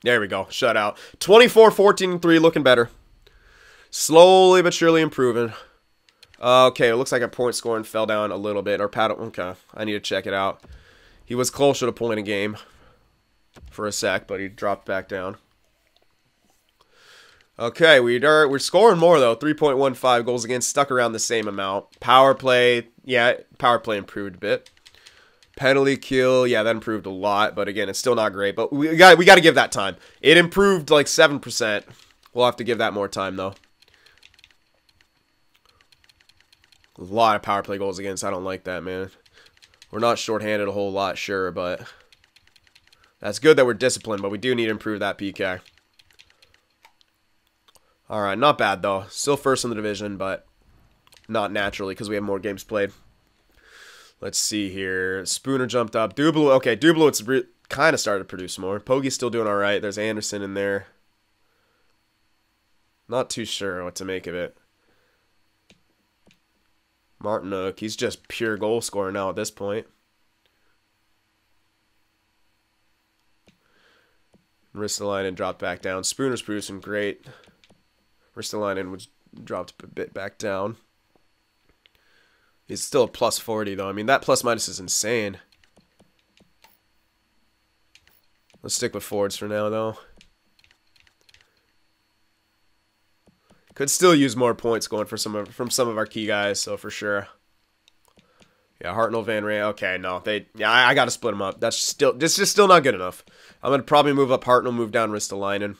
There we go. Shutout. 24-14-3. Looking better. Slowly but surely improving. Okay, it looks like our point scoring fell down a little bit. Or paddle. Okay, I need to check it out. He was closer to point a game for a sec, but he dropped back down. Okay, we're scoring more, though. 3.15 goals against, stuck around the same amount. Power play, yeah, power play improved a bit. Penalty kill, yeah, that improved a lot, but again, it's still not great. But we got to give that time. It improved like 7%. We'll have to give that more time, though. A lot of power play goals against. I don't like that, man. We're not shorthanded a whole lot, sure, but that's good that we're disciplined, but we do need to improve that PK. All right, not bad, though. Still first in the division, but not naturally because we have more games played. Let's see here. Spooner jumped up. Okay, Dublowitz kind of started to produce more. Pogge's still doing all right. There's Anderson in there. Not too sure what to make of it. Martinook, he's just pure goal scorer now at this point. Ristolainen dropped back down. Spooner's producing great. Ristolainen was dropped a bit back down. He's still a plus 40, though. I mean, that plus minus is insane. Let's stick with forwards for now, though. Could still use more points going for from some of our key guys, so for sure. Yeah, Hartnell, Van Ray. Okay, no, I got to split them up. This is still not good enough. I'm gonna probably move up Hartnell, move down Ristolainen.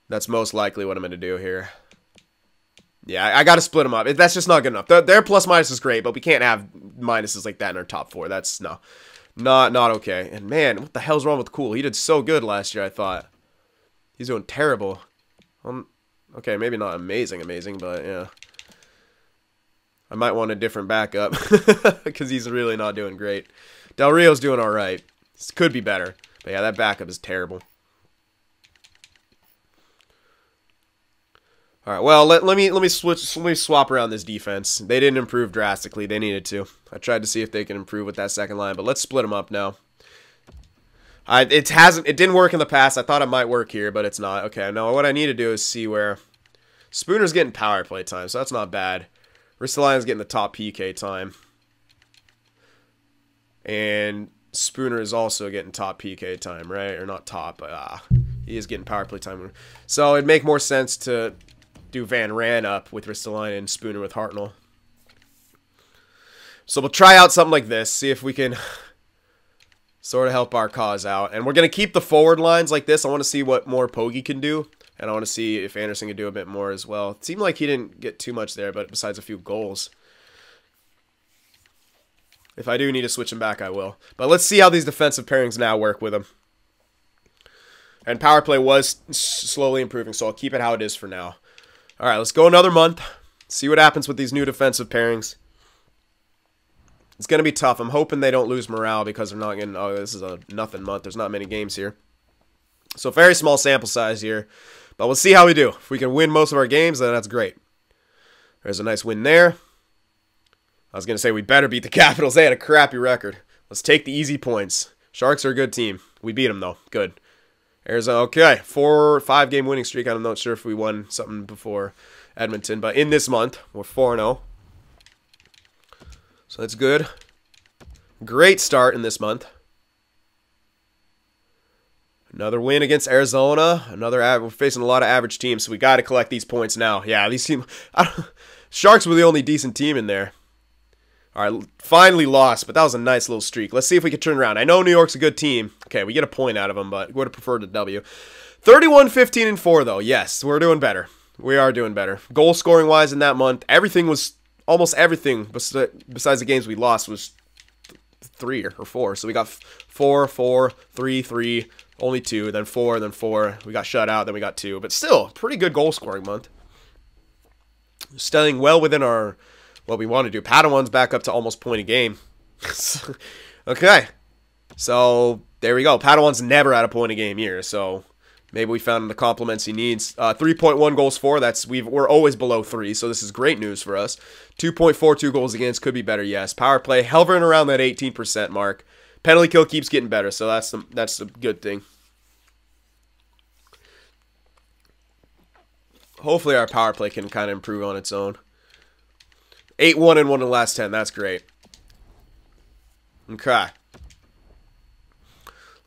That's most likely what I'm gonna do here. Yeah, I got to split them up. That's just not good enough. Their plus minus is great, but we can't have minuses like that in our top 4. That's not okay. And man, what the hell's wrong with Cool? He did so good last year. I thought he's doing terrible. Okay, maybe not amazing, but yeah. I might want a different backup because he's really not doing great. Del Rio's doing all right. This could be better, but yeah, that backup is terrible. All right, well, let me swap around this defense. They didn't improve drastically. They needed to. I tried to see if they can improve with that second line, but let's split them up now. It didn't work in the past. I thought it might work here, but it's not. Okay, no, what I need to do is see where Spooner's getting power play time, so that's not bad. Ristolainen's getting the top PK time. And Spooner is also getting top PK time, right? Or not top, but he is getting power play time. So it'd make more sense to do Van Raan up with Ristolainen and Spooner with Hartnell. So we'll try out something like this, see if we can sort of help our cause out. And we're going to keep the forward lines like this. I want to see what more Pogge can do. And I want to see if Anderson can do a bit more as well. It seemed like he didn't get too much there, but besides a few goals. If I do need to switch him back, I will. But let's see how these defensive pairings now work with him. And power play was slowly improving, so I'll keep it how it is for now. All right, let's go another month. See what happens with these new defensive pairings. It's going to be tough. I'm hoping they don't lose morale because they're not getting... Oh, this is a nothing month. There's not many games here. So very small sample size here. But we'll see how we do. If we can win most of our games, then that's great. There's a nice win there. I was going to say we better beat the Capitals. They had a crappy record. Let's take the easy points. Sharks are a good team. We beat them, though. Good. Arizona, okay. 4-5 game winning streak. I'm not sure if we won something before Edmonton. But in this month, we're 4-0. So that's good. Great start in this month. Another win against Arizona. We're facing a lot of average teams, so we got to collect these points now. Yeah, these teams... Sharks were the only decent team in there. All right, finally lost, but that was a nice little streak. Let's see if we can turn around. I know New York's a good team. Okay, we get a point out of them, but would have preferred a W. 31-15-4, though. Yes, we're doing better. We are doing better. Goal scoring-wise in that month, everything was... Almost everything besides the games we lost was 3 or 4. So we got 4, 4, 3, 3, only 2, then 4, then 4. We got shut out, then we got 2. But still, pretty good goal scoring month. Staying well within our what we want to do. Padawan's back up to almost point a game. Okay. So there we go. Padawan's never had a point a game year. So maybe we found the compliments he needs. 3.1 goals for. We're always below 3, so this is great news for us. 2.42 goals against could be better. Yes, power play hovering around that 18% mark. Penalty kill keeps getting better, so that's a good thing. Hopefully our power play can kind of improve on its own. 8-1 and 1 in the last 10. That's great. Okay.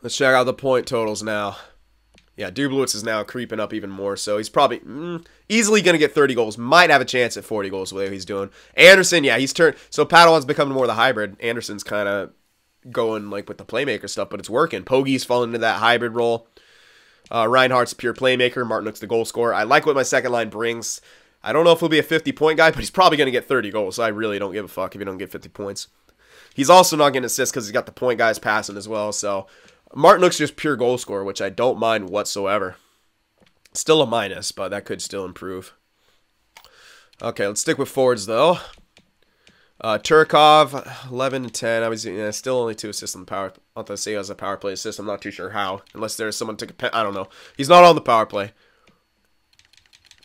Let's check out the point totals now. Yeah, Dublowitz is now creeping up even more, so he's probably easily going to get 30 goals. Might have a chance at 40 goals the way he's doing. Anderson, yeah, he's turned... So Padawan's becoming more the hybrid. Anderson's kind of going like with the playmaker stuff, but it's working. Pogge's falling into that hybrid role. Reinhardt's pure playmaker. Martinook's the goal scorer. I like what my second line brings. I don't know if he'll be a 50-point guy, but he's probably going to get 30 goals, so I really don't give a fuck if he don't get 50 points. He's also not getting assists because he's got the point guys passing as well, so... Martinook's just pure goal scorer, which I don't mind whatsoever. Still a minus, but that could still improve. Okay, let's stick with forwards, though. Turkov, 11 and 10. I was still only 2 assists on the power. I'll have to say he has a power play assist. I'm not too sure how, unless there's someone took a pen. I don't know. He's not on the power play.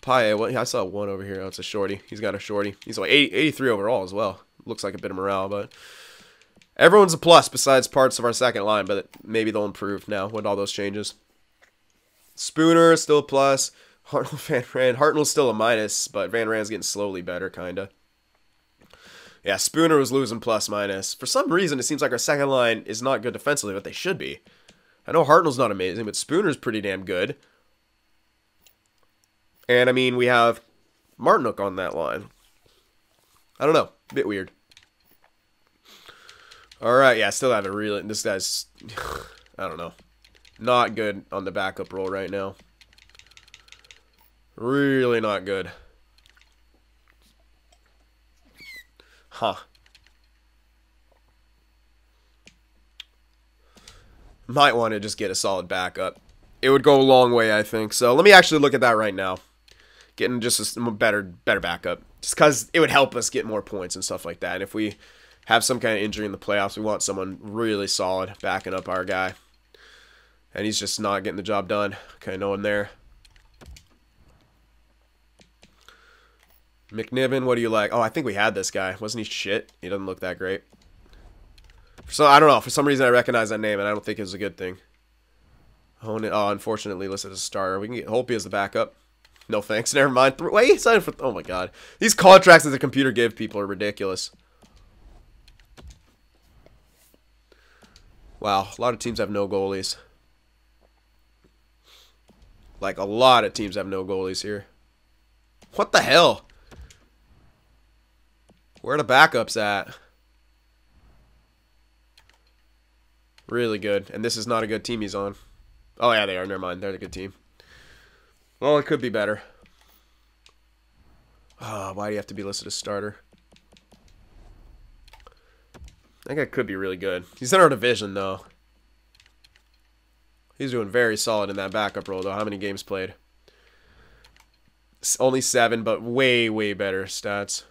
Paye, I saw one over here. Oh, it's a shorty. He's got a shorty. He's like 83 overall as well. Looks like a bit of morale, but... Everyone's a plus besides parts of our second line, but maybe they'll improve now with all those changes. Spooner, still a plus. Hartnell, Van Raan. Hartnell's still a minus, but Van Raan's getting slowly better, kind of. Yeah, Spooner was losing plus minus. For some reason, it seems like our second line is not good defensively, but they should be. I know Hartnell's not amazing, but Spooner's pretty damn good. And, I mean, we have Martinook on that line. I don't know. A bit weird. Alright, yeah, still have a really... This guy's... I don't know. Not good on the backup role right now. Really not good. Huh. Might want to just get a solid backup. It would go a long way, I think. So let me actually look at that right now. Getting just a better backup. Just because it would help us get more points and stuff like that. And if we... have some kind of injury in the playoffs, we want someone really solid backing up our guy. And he's just not getting the job done. Okay, no one there. McNiven, what do you like? Oh, I think we had this guy. Wasn't he shit? He doesn't look that great. So I don't know. For some reason, I recognize that name, and I don't think it was a good thing. Oh, unfortunately listed as a starter. We can get Holtby as the backup. No thanks. Never mind. Wait, sign for. Oh my god, these contracts that the computer give people are ridiculous. Wow, a lot of teams have no goalies. Like, a lot of teams have no goalies here. What the hell? Where are the backups at? Really good. And this is not a good team he's on. Oh, yeah, they are. Never mind. They're a good team. Well, it could be better. Oh, why do you have to be listed as starter? That guy could be really good. He's in our division, though. He's doing very solid in that backup role, though. How many games played? Only 7, but way, way better stats.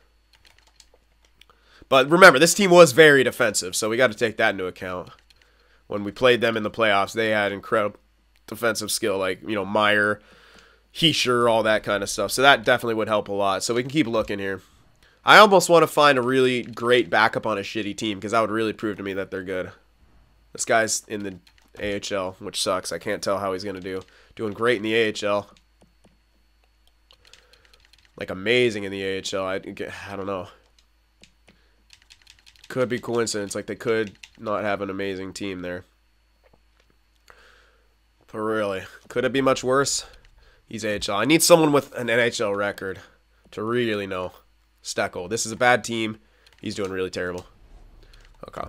But remember, this team was very defensive, so we got to take that into account. When we played them in the playoffs, they had incredible defensive skill, like, you know, Meyer, Heischer, all that kind of stuff. So that definitely would help a lot. So we can keep looking here. I almost want to find a really great backup on a shitty team, because that would really prove to me that they're good. This guy's in the AHL, which sucks. I can't tell how he's going to do. Doing great in the AHL. Like, amazing in the AHL. I don't know. Could be coincidence. Like, they could not have an amazing team there. But really, could it be much worse? He's AHL. I need someone with an NHL record to really know. Steckel. This is a bad team. He's doing really terrible. Okay.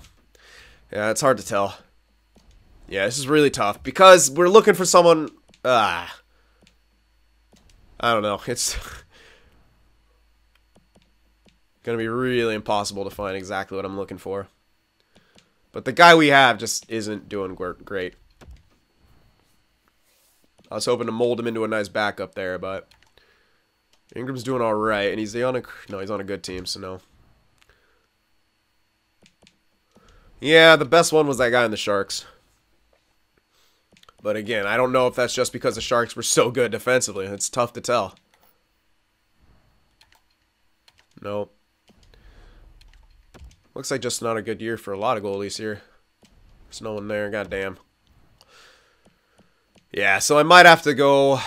Yeah, it's hard to tell. Yeah, this is really tough because we're looking for someone. I don't know. It's gonna be really impossible to find exactly what I'm looking for. But the guy we have just isn't doing great. I was hoping to mold him into a nice backup there, but Ingram's doing all right, and he's on a good team, so no. Yeah, the best one was that guy in the Sharks. But again, I don't know if that's just because the Sharks were so good defensively. It's tough to tell. Nope. Looks like just not a good year for a lot of goalies here. There's no one there. Goddamn. Yeah, so I might have to go.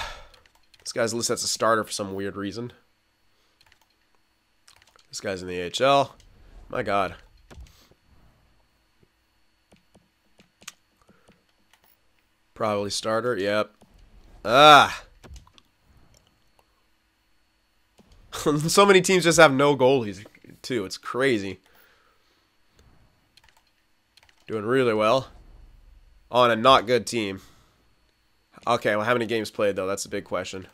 This guy's listed as a starter for some weird reason. This guy's in the AHL. My God. Probably starter. Yep. So many teams just have no goalies, too. It's crazy. Doing really well on a not good team. Okay, well, how many games played, though? That's a big question.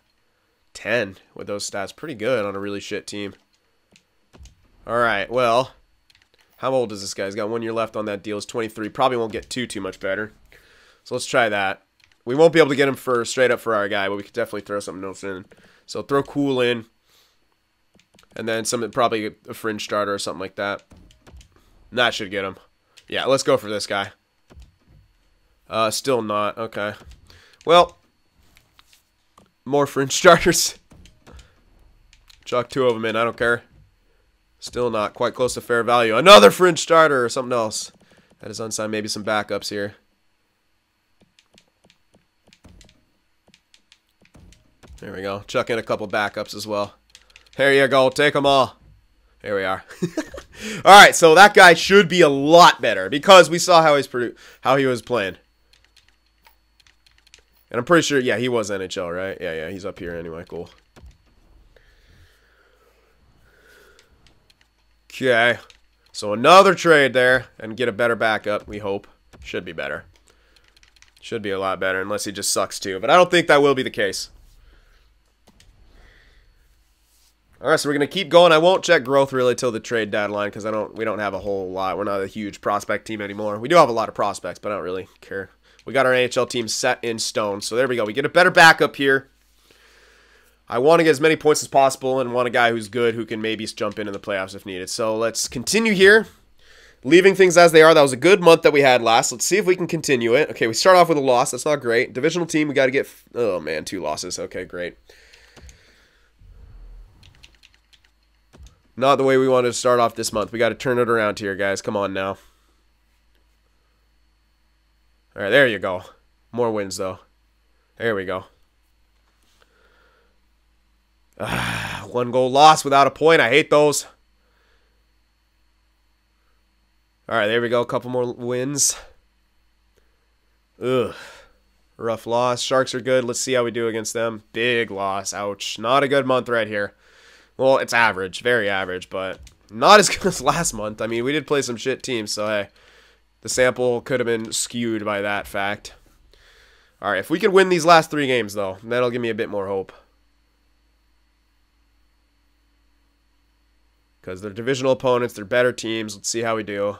10 with those stats. Pretty good on a really shit team. All right, well, how old is this guy? He's got 1 year left on that deal. He's 23. Probably won't get too much better. So let's try that. We won't be able to get him for straight up for our guy, but we could definitely throw something else in. So throw Cool in. And then probably a fringe starter or something like that. That should get him. Yeah, let's go for this guy. Still not. Okay. Well, more fringe starters. Chuck 2 of them in. I don't care. Still not quite close to fair value. Another fringe starter or something else. That is unsigned. Maybe some backups here. There we go. Chuck in a couple backups as well. There you go. Take them all. There we are. All right, so that guy should be a lot better because we saw how he was playing. And I'm pretty sure, yeah, he was NHL, right? Yeah, he's up here anyway. Cool. Okay. So another trade there and get a better backup, we hope. Should be better. Should be a lot better unless he just sucks too. But I don't think that will be the case. All right, so we're going to keep going. I won't check growth really till the trade deadline because we don't have a whole lot. We're not a huge prospect team anymore. We do have a lot of prospects, but I don't really care. We got our NHL team set in stone. So there we go. We get a better backup here. I want to get as many points as possible and want a guy who's good who can maybe jump in the playoffs if needed. So let's continue here. Leaving things as they are. That was a good month that we had last. Let's see if we can continue it. Okay, we start off with a loss. That's not great. Divisional team, we got to get... Oh, man, 2 losses. Okay, great. Not the way we wanted to start off this month. We got to turn it around here, guys. Come on now. All right, there you go. More wins, though. There we go. 1 goal lost without a point. I hate those. All right, there we go. A couple more wins. Ugh. Rough loss. Sharks are good. Let's see how we do against them. Big loss. Ouch. Not a good month right here. Well, it's average. Very average, but not as good as last month. I mean, we did play some shit teams, so hey. The sample could have been skewed by that fact. All right, if we can win these last 3 games, though, that'll give me a bit more hope. Because they're divisional opponents. They're better teams. Let's see how we do.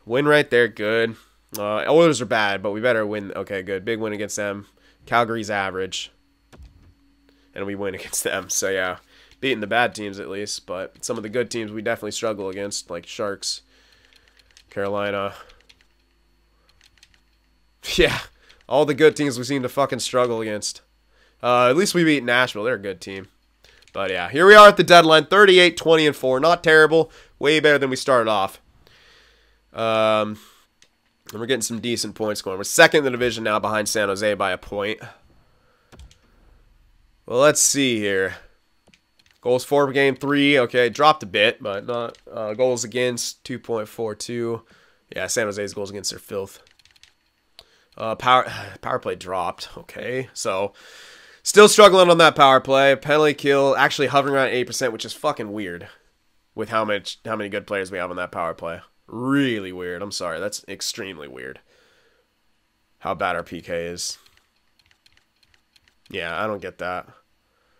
Win right there. Good. Oilers are bad, but we better win. Okay, good. Big win against them. Calgary's average. And we win against them. So, yeah. Beating the bad teams, at least. But some of the good teams we definitely struggle against, like Sharks, Carolina. Yeah. All the good teams we seem to fucking struggle against. At least we beat Nashville. They're a good team. But, yeah. Here we are at the deadline. 38, 20, and 4. Not terrible. Way better than we started off. And we're getting some decent points scoring. We're second in the division now behind San Jose by a point. Well, let's see here. Goals for per game, 3. Okay, dropped a bit, but not. Goals against, 2.42. Yeah, San Jose's goals against are filth. Power play dropped. Okay, so still struggling on that power play. Penalty kill actually hovering around 8%, which is fucking weird with how many good players we have on that power play. Really weird. I'm sorry. That's extremely weird. How bad our PK is. Yeah, I don't get that.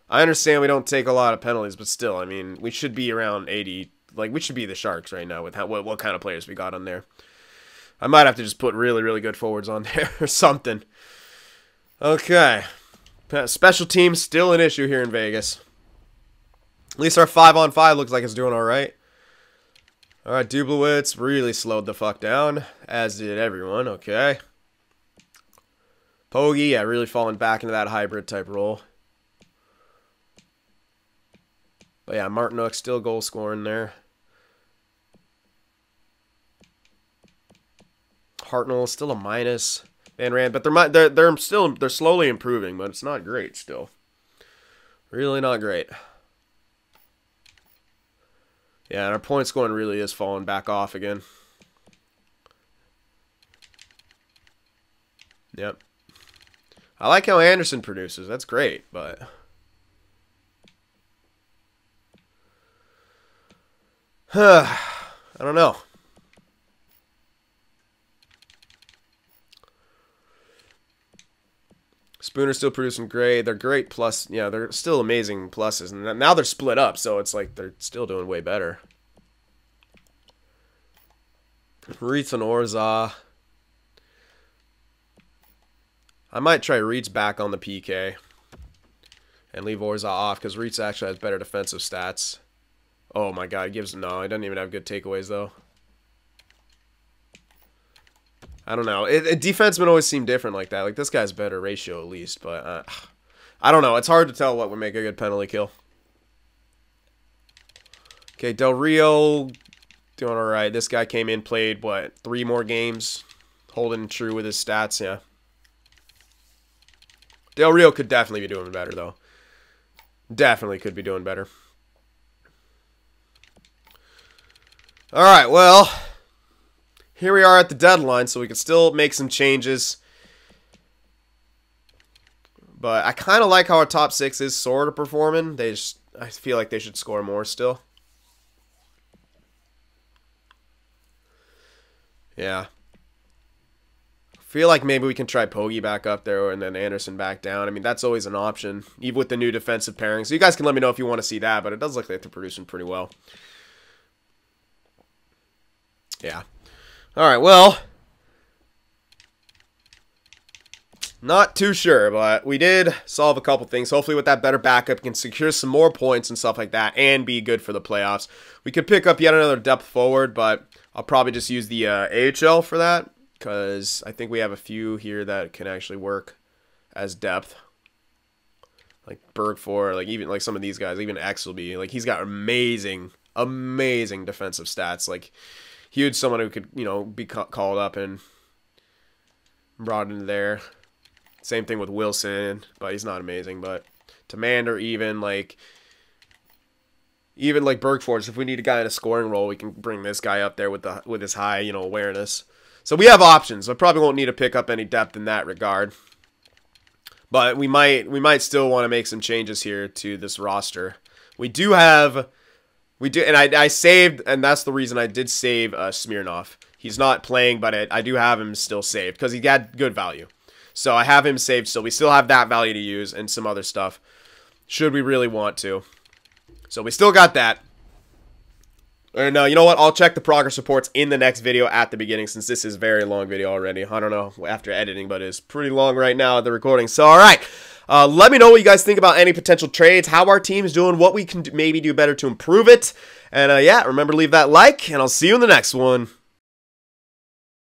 I understand we don't take a lot of penalties, but still, I mean, we should be around 80. Like, we should be the Sharks right now with what kind of players we got on there. I might have to just put really, really good forwards on there or something. Okay. Special teams still an issue here in Vegas. At least our 5-on-5 looks like it's doing all right. All right, Dublowitz really slowed the fuck down, as did everyone. Okay. Pogge, yeah, really falling back into that hybrid type role. But yeah, Martinook still goal scoring there. Hartnell still a minus. Van Rand, but they're slowly improving, but it's not great still. Really not great. Yeah, and our point scoring really is falling back off again. Yep. I like how Anderson produces. That's great, but I don't know. Spooner's still producing great. They're great plus. Yeah, they're still amazing pluses. And now they're split up, so it's like they're still doing way better. Reitz and Orza. I might try Reitz back on the PK. And leave Orza off, because Reitz actually has better defensive stats. Oh my god, he doesn't even have good takeaways, though. I don't know. Defensemen always seem different like that. Like, this guy's better ratio at least, but I don't know. It's hard to tell what would make a good penalty kill. Okay, Del Rio doing all right. This guy came in, played, what, 3 more games? Holding true with his stats, yeah. Del Rio could definitely be doing better, though. Definitely could be doing better. All right, well, here we are at the deadline, so we can still make some changes. But I kind of like how our top 6 is sort of performing. I feel like they should score more still. Yeah. I feel like maybe we can try Pogge back up there and then Anderson back down. I mean, that's always an option, even with the new defensive pairing. So you guys can let me know if you want to see that, but it does look like they're producing pretty well. Yeah. All right, well, not too sure, but we did solve a couple things. Hopefully with that better backup, we can secure some more points and stuff like that and be good for the playoffs. We could pick up yet another depth forward, but I'll probably just use the AHL for that because I think we have a few here that can actually work as depth. Like Bergford, like even like some of these guys, even X will be, like he's got amazing defensive stats. Like huge someone who could, you know, be called up and brought into there. Same thing with Wilson, but he's not amazing. But Tamander, even like Bergfors, if we need a guy in a scoring role, we can bring this guy up there with his high, you know, awareness. So we have options. I probably won't need to pick up any depth in that regard. But we might still want to make some changes here to this roster. And I saved, and that's the reason I did save Smirnov. He's not playing, but I do have him still saved because he got good value. So I have him saved still. We still have that value to use and some other stuff should we really want to. So we still got that. And you know what? I'll check the progress reports in the next video at the beginning since this is a very long video already. I don't know after editing, but it's pretty long right now at the recording. So, all right. Let me know what you guys think about any potential trades, how our team's doing, what we can maybe do better to improve it. And, yeah, remember to leave that like, and I'll see you in the next one.